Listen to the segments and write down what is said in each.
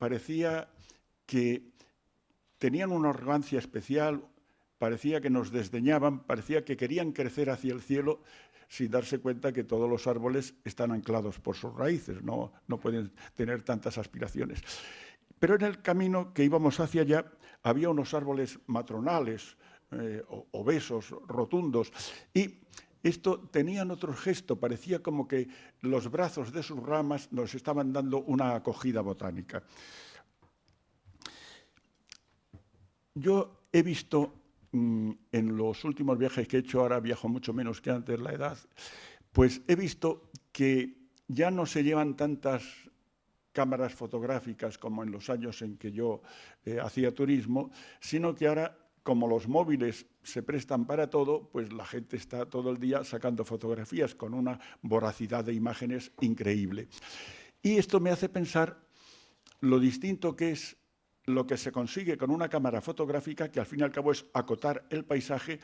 parecía que tenían una arrogancia especial, parecía que nos desdeñaban, parecía que querían crecer hacia el cielo sin darse cuenta que todos los árboles están anclados por sus raíces, no pueden tener tantas aspiraciones. Pero en el camino que íbamos hacia allá había unos árboles matronales, obesos, rotundos, y esto tenían otro gesto, parecía como que los brazos de sus ramas nos estaban dando una acogida botánica. Yo he visto en los últimos viajes que he hecho, ahora viajo mucho menos que antes, la edad, pues he visto que ya no se llevan tantas cámaras fotográficas como en los años en que yo hacía turismo, sino que ahora, como los móviles se prestan para todo, pues la gente está todo el día sacando fotografías con una voracidad de imágenes increíble. Y esto me hace pensar lo distinto que es lo que se consigue con una cámara fotográfica, que al fin y al cabo es acotar el paisaje,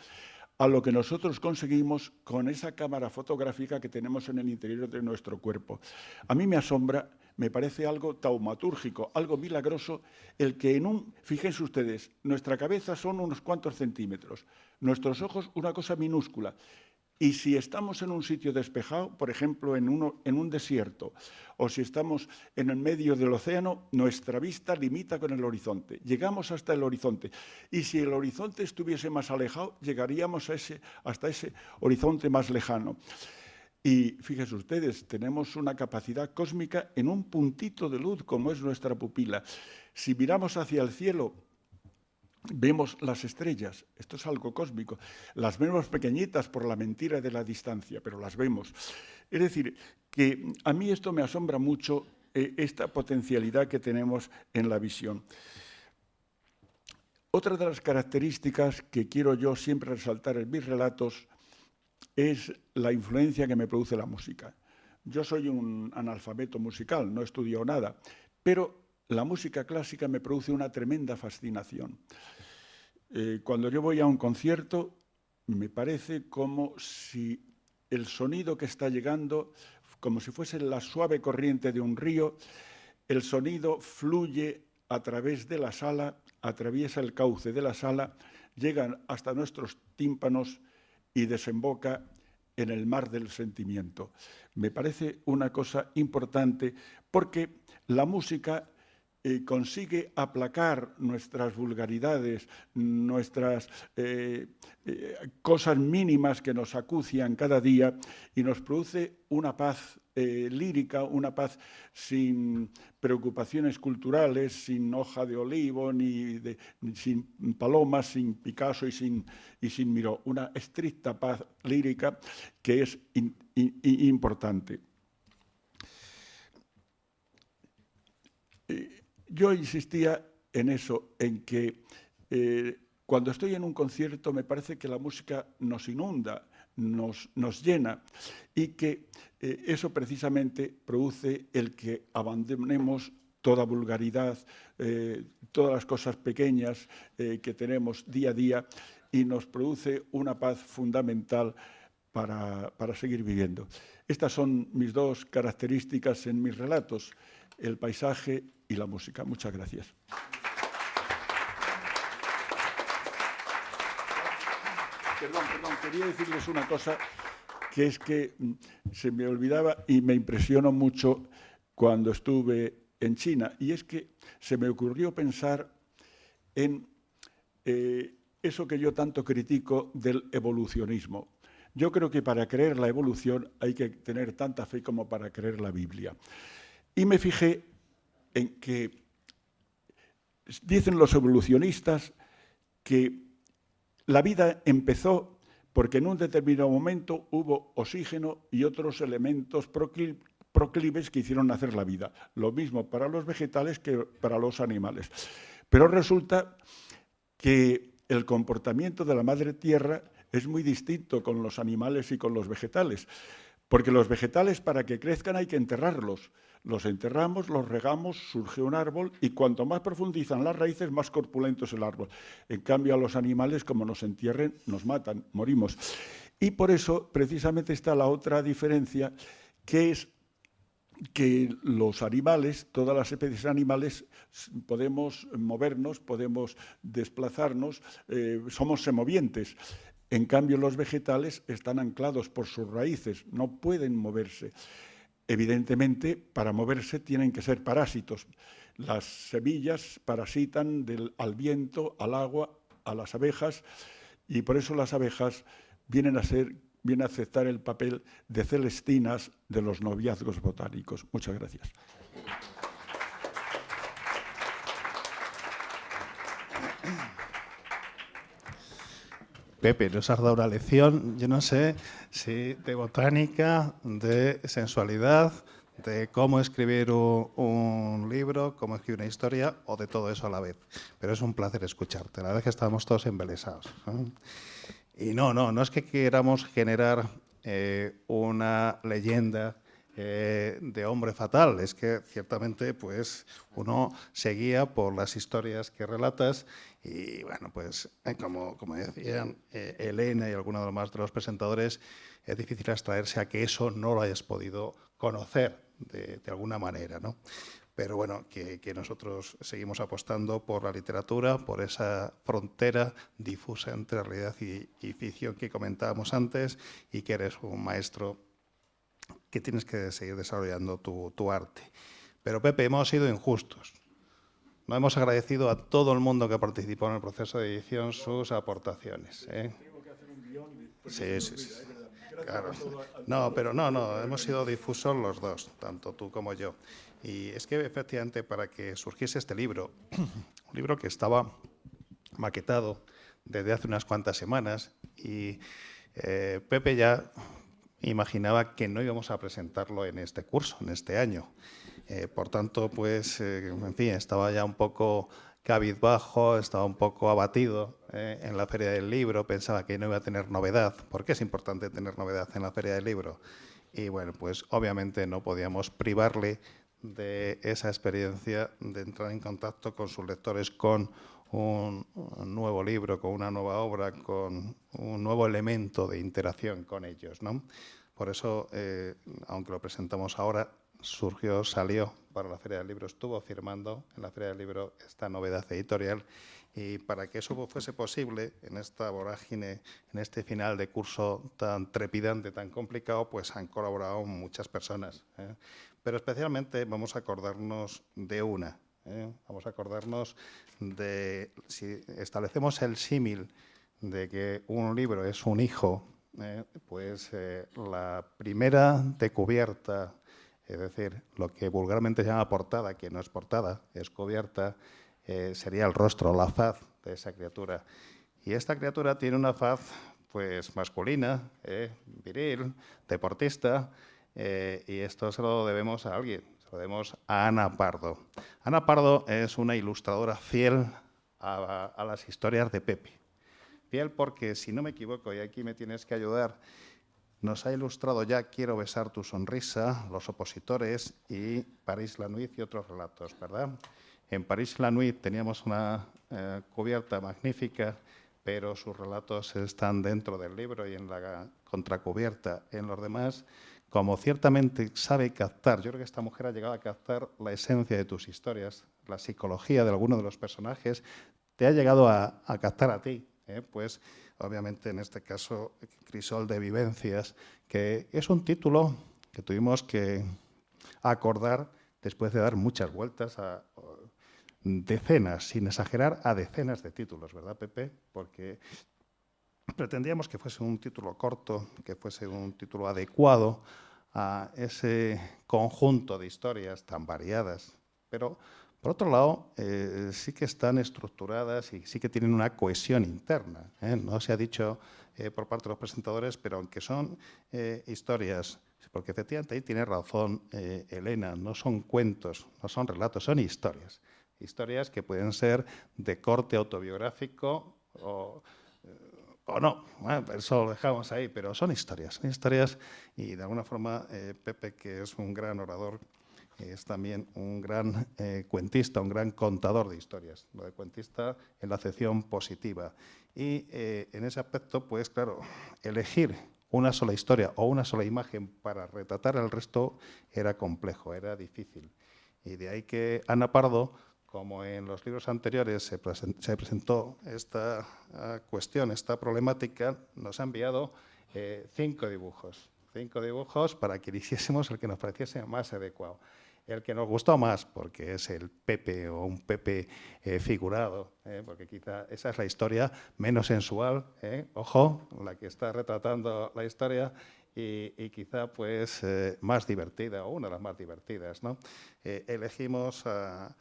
a lo que nosotros conseguimos con esa cámara fotográfica que tenemos en el interior de nuestro cuerpo. A mí me asombra, me parece algo taumatúrgico, algo milagroso, el que fíjense ustedes, nuestra cabeza son unos cuantos centímetros, nuestros ojos una cosa minúscula. Y si estamos en un sitio despejado, por ejemplo, en un desierto, o si estamos en el medio del océano, nuestra vista limita con el horizonte. Llegamos hasta el horizonte. Y si el horizonte estuviese más alejado, llegaríamos hasta ese horizonte más lejano. Y fíjense ustedes, tenemos una capacidad cósmica en un puntito de luz, como es nuestra pupila. Si miramos hacia el cielo, vemos las estrellas, esto es algo cósmico, las vemos pequeñitas por la mentira de la distancia, pero las vemos. Es decir, que a mí esto me asombra mucho, esta potencialidad que tenemos en la visión. Otra de las características que quiero yo siempre resaltar en mis relatos es la influencia que me produce la música. Yo soy un analfabeto musical, no he estudiado nada, pero la música clásica me produce una tremenda fascinación. Cuando yo voy a un concierto, me parece como si el sonido que está llegando, como si fuese la suave corriente de un río, el sonido fluye a través de la sala, atraviesa el cauce de la sala, llega hasta nuestros tímpanos y desemboca en el mar del sentimiento. Me parece una cosa importante porque la música consigue aplacar nuestras vulgaridades, nuestras cosas mínimas que nos acucian cada día y nos produce una paz lírica, una paz sin preocupaciones culturales, sin hoja de olivo, sin palomas, sin Picasso y sin Miró. Una estricta paz lírica que es importante. Yo insistía en eso, en que cuando estoy en un concierto me parece que la música nos inunda, nos llena y que eso precisamente produce el que abandonemos toda vulgaridad, todas las cosas pequeñas que tenemos día a día y nos produce una paz fundamental para seguir viviendo. Estas son mis dos características en mis relatos, el paisaje y la música. Muchas gracias. Perdón, quería decirles una cosa, que es que se me olvidaba y me impresionó mucho cuando estuve en China, y es que se me ocurrió pensar en eso que yo tanto critico del evolucionismo. Yo creo que para creer la evolución hay que tener tanta fe como para creer la Biblia. Y me fijé en que dicen los evolucionistas que la vida empezó porque en un determinado momento hubo oxígeno y otros elementos proclives que hicieron nacer la vida. Lo mismo para los vegetales que para los animales. Pero resulta que el comportamiento de la madre tierra es muy distinto con los animales y con los vegetales. Porque los vegetales, para que crezcan, hay que enterrarlos. Los enterramos, los regamos, surge un árbol y cuanto más profundizan las raíces, más corpulento es el árbol. En cambio, a los animales, como nos entierren, nos matan, morimos. Y por eso, precisamente, está la otra diferencia, que es que los animales, todas las especies animales, podemos movernos, podemos desplazarnos, somos semovientes. En cambio, los vegetales están anclados por sus raíces, no pueden moverse. Evidentemente, para moverse tienen que ser parásitos. Las semillas parasitan al viento, al agua, a las abejas, y por eso las abejas vienen a aceptar el papel de celestinas de los noviazgos botánicos. Muchas gracias. Pepe, nos has dado una lección, yo no sé si de botánica, de sensualidad, de cómo escribir un libro, cómo escribir una historia o de todo eso a la vez. Pero es un placer escucharte. La verdad es que estamos todos embelesados. Y no es que queramos generar una leyenda de hombre fatal, es que ciertamente pues uno se guía por las historias que relatas y bueno, pues como decían Elena y algunos de los presentadores, es difícil abstraerse a que eso no lo hayas podido conocer de alguna manera, ¿no? Pero bueno, que nosotros seguimos apostando por la literatura, por esa frontera difusa entre realidad y ficción que comentábamos antes, y que eres un maestro que tienes que seguir desarrollando tu arte. Pero Pepe, hemos sido injustos. No hemos agradecido a todo el mundo que participó en el proceso de edición sus aportaciones. Tengo que hacer un guión. Sí. Claro. No, pero no, hemos sido difusos los dos, tanto tú como yo. Y es que efectivamente para que surgiese este libro, un libro que estaba maquetado desde hace unas cuantas semanas y Pepe ya imaginaba que no íbamos a presentarlo en este curso, en este año. Por tanto, pues, en fin, estaba ya un poco cabizbajo, estaba un poco abatido en la Feria del Libro, pensaba que no iba a tener novedad, porque es importante tener novedad en la Feria del Libro. Y bueno, pues obviamente no podíamos privarle de esa experiencia de entrar en contacto con sus lectores con un nuevo libro, con una nueva obra, con un nuevo elemento de interacción con ellos, ¿no? Por eso, aunque lo presentamos ahora, salió para la Feria del Libro, estuvo firmando en la Feria del Libro esta novedad editorial, y para que eso fuese posible en esta vorágine, en este final de curso tan trepidante, tan complicado, pues han colaborado muchas personas. Pero especialmente vamos a acordarnos de una. Vamos a acordarnos de, si establecemos el símil de que un libro es un hijo, pues la primera de cubierta, es decir, lo que vulgarmente se llama portada, que no es portada, es cubierta, sería el rostro, la faz de esa criatura. Y esta criatura tiene una faz pues masculina, viril, deportista, y esto se lo debemos a alguien, se lo debemos a Ana Pardo. Ana Pardo es una ilustradora fiel a las historias de Pepe. Fiel porque, si no me equivoco, y aquí me tienes que ayudar, nos ha ilustrado ya Quiero besar tu sonrisa, Los opositores y París la Nuit y otros relatos, ¿verdad? En París la Nuit teníamos una cubierta magnífica, pero sus relatos están dentro del libro y en la contracubierta. En los demás, como ciertamente sabe captar, yo creo que esta mujer ha llegado a captar la esencia de tus historias, la psicología de alguno de los personajes, te ha llegado a captar a ti, pues obviamente en este caso Crisol de Vivencias, que es un título que tuvimos que acordar después de dar muchas vueltas a decenas, sin exagerar, a decenas de títulos, ¿verdad, Pepe? Porque pretendíamos que fuese un título corto, que fuese un título adecuado a ese conjunto de historias tan variadas, pero por otro lado, sí que están estructuradas y sí que tienen una cohesión interna. No se ha dicho por parte de los presentadores, pero aunque son historias, porque efectivamente ahí tiene razón Elena, no son cuentos, no son relatos, son historias. Historias que pueden ser de corte autobiográfico o no, eso lo dejamos ahí, pero son historias y de alguna forma Pepe, que es un gran orador, es también un gran cuentista, un gran contador de historias, lo de cuentista en la acepción positiva. Y en ese aspecto, pues claro, elegir una sola historia o una sola imagen para retratar el resto era complejo, era difícil. Y de ahí que Ana Pardo, como en los libros anteriores se presentó esta cuestión, esta problemática, nos ha enviado 5 dibujos. 5 dibujos para que hiciésemos el que nos pareciese más adecuado. El que nos gustó más, porque es el Pepe o un Pepe figurado, porque quizá esa es la historia menos sensual, ojo, la que está retratando la historia, y quizá pues más divertida, o una de las más divertidas, ¿no? Elegimos a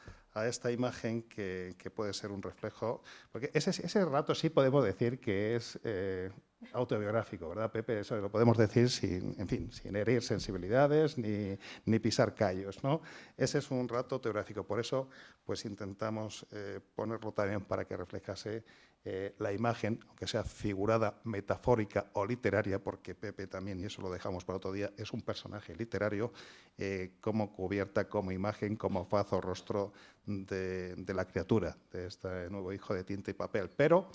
esta imagen que puede ser un reflejo, porque ese rato sí podemos decir que es autobiográfico, ¿verdad, Pepe? Eso lo podemos decir sin, en fin, sin herir sensibilidades ni pisar callos, ¿no? Ese es un rato autobiográfico, por eso pues intentamos ponerlo también para que reflejase la imagen, aunque sea figurada, metafórica o literaria, porque Pepe también, y eso lo dejamos para otro día, es un personaje literario, como cubierta, como imagen, como faz o rostro de la criatura, de este nuevo hijo de tinta y papel. Pero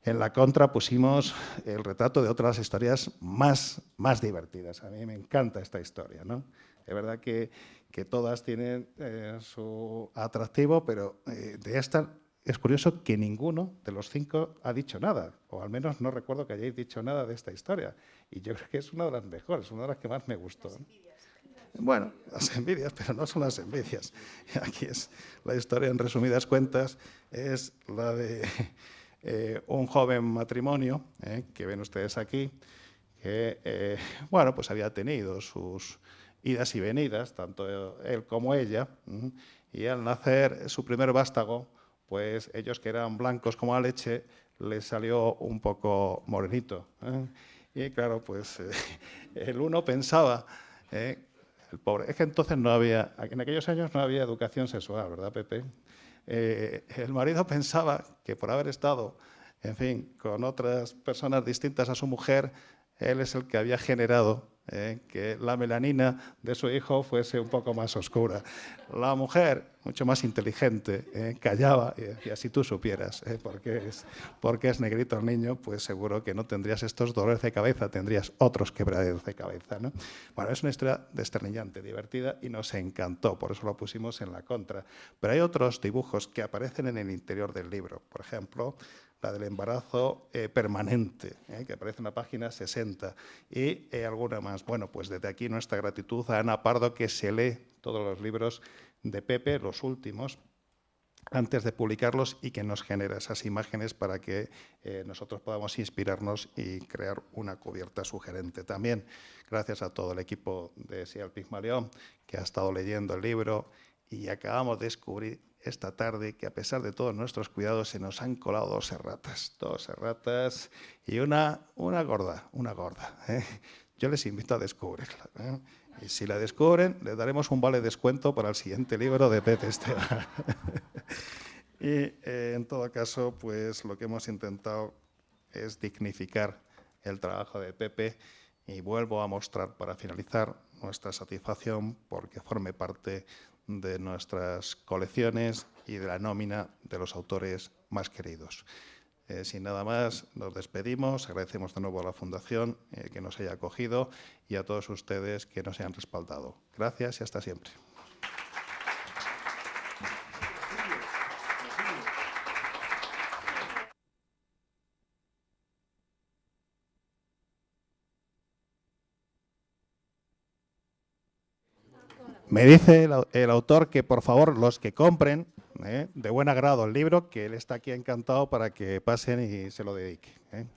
en la contra pusimos el retrato de otras historias más divertidas. A mí me encanta esta historia, ¿no? Es verdad que todas tienen su atractivo, pero de esta es curioso que ninguno de los 5 ha dicho nada, o al menos no recuerdo que hayáis dicho nada de esta historia. Y yo creo que es una de las mejores, una de las que más me gustó. Bueno, las envidias, pero no son las envidias. Aquí es la historia, en resumidas cuentas, es la de un joven matrimonio, que ven ustedes aquí, que bueno, pues había tenido sus idas y venidas, tanto él como ella, y al nacer su primer vástago, pues ellos, que eran blancos como la leche, les salió un poco morenito. Y claro, pues el uno pensaba, el pobre, es que entonces no había, en aquellos años no había educación sexual, ¿verdad, Pepe? El marido pensaba que por haber estado, en fin, con otras personas distintas a su mujer, él es el que había generado que la melanina de su hijo fuese un poco más oscura. La mujer, mucho más inteligente, callaba y decía, si tú supieras porque es negrito el niño, pues seguro que no tendrías estos dolores de cabeza, tendrías otros quebraderos de cabeza, ¿no? Bueno, es una historia desternillante, divertida, y nos encantó, por eso lo pusimos en la contra. Pero hay otros dibujos que aparecen en el interior del libro. Por ejemplo, la del embarazo permanente, que aparece en la página 60, y alguna más. Bueno, pues desde aquí nuestra gratitud a Ana Pardo, que se lee todos los libros de Pepe, los últimos, antes de publicarlos, y que nos genera esas imágenes para que nosotros podamos inspirarnos y crear una cubierta sugerente. También gracias a todo el equipo de SIAL Pigmalión, que ha estado leyendo el libro, y acabamos de descubrir esta tarde que, a pesar de todos nuestros cuidados, se nos han colado 2 erratas y una gorda. Yo les invito a descubrirla. Y si la descubren, les daremos un vale descuento para el siguiente libro de Pepe Esteban. Y en todo caso, pues lo que hemos intentado es dignificar el trabajo de Pepe, y vuelvo a mostrar, para finalizar, nuestra satisfacción porque forme parte de nuestras colecciones y de la nómina de los autores más queridos. Sin nada más, nos despedimos. Agradecemos de nuevo a la Fundación que nos haya acogido, y a todos ustedes que nos hayan respaldado. Gracias y hasta siempre. Me dice el autor que, por favor, los que compren de buen agrado el libro, que él está aquí encantado para que pasen y se lo dediquen.